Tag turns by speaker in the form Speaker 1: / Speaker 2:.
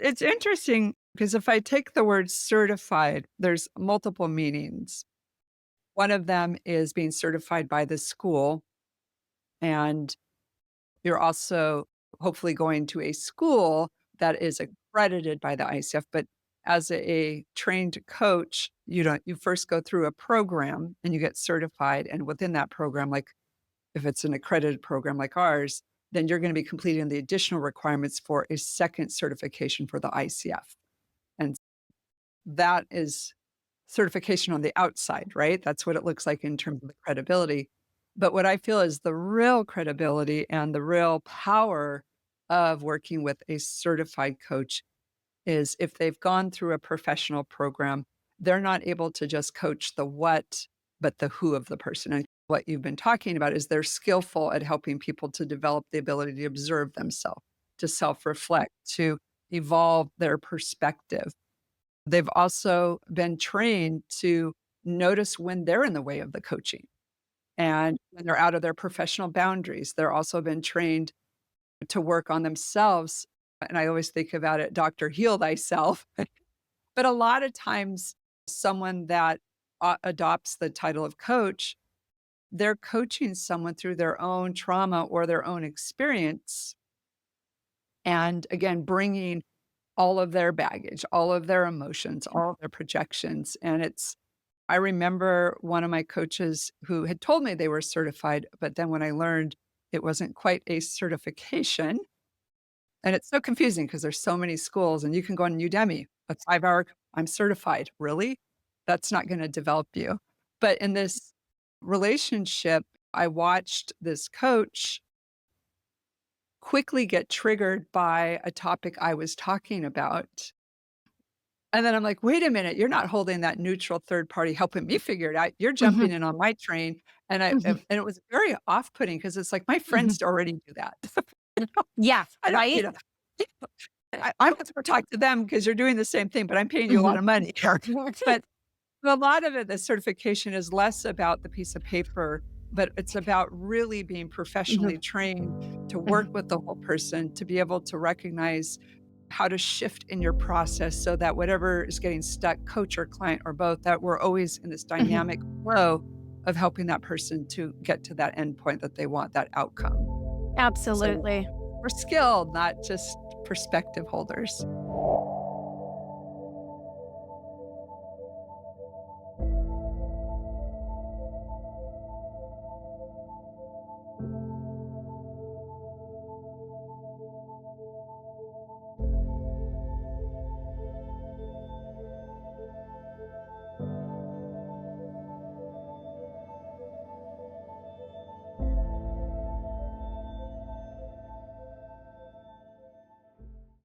Speaker 1: It's interesting because if I take the word certified, there's multiple meanings. One of them is being certified by the school, and you're also hopefully going to a school that is accredited by the ICF. But as a trained coach, you first go through a program and you get certified. And within that program, like if it's an accredited program like ours, then you're going to be completing the additional requirements for a second certification for the ICF. And that is certification on the outside, right? That's what it looks like in terms of the credibility. But what I feel is the real credibility and the real power of working with a certified coach is if they've gone through a professional program, they're not able to just coach the what, but the who of the person. And what you've been talking about is they're skillful at helping people to develop the ability to observe themselves, to self reflect, to evolve their perspective. They've also been trained to notice when they're in the way of the coaching and when they're out of their professional boundaries. They're also been trained to work on themselves. And I always think about it, doctor, heal thyself. But a lot of times, someone that adopts the title of coach, they're coaching someone through their own trauma or their own experience. And again, bringing all of their baggage, all of their emotions, all of their projections. And I remember one of my coaches who had told me they were certified, but then when I learned it wasn't quite a certification, and it's so confusing because there's so many schools and you can go on Udemy, a 5-hour, I'm certified. Really? That's not going to develop you. But in this relationship, I watched this coach quickly get triggered by a topic I was talking about. And then I'm like, wait a minute, you're not holding that neutral third party helping me figure it out. You're
Speaker 2: Mhm,
Speaker 1: jumping in on my train. And
Speaker 2: mhm,
Speaker 1: it was very off-putting because it's like my
Speaker 2: mhm.
Speaker 1: friends already do that.
Speaker 2: Yeah,
Speaker 1: I don't,
Speaker 2: right?
Speaker 1: I'm going to talk to them because you're doing the same thing, but I'm paying you a lot
Speaker 2: Mhm.
Speaker 1: of money here. But a lot of it, the certification is less about the piece of paper, but it's about really being
Speaker 2: Mhm,
Speaker 1: professionally trained to work
Speaker 2: mhm,
Speaker 1: with the whole person, to be able to recognize how to shift in your process so that whatever is getting stuck, coach or client or both, that we're always in this
Speaker 2: mhm.
Speaker 1: dynamic flow of helping that person to get to that end point that they want, that outcome. So
Speaker 2: Absolutely.
Speaker 1: we're skilled, not just perspective holders.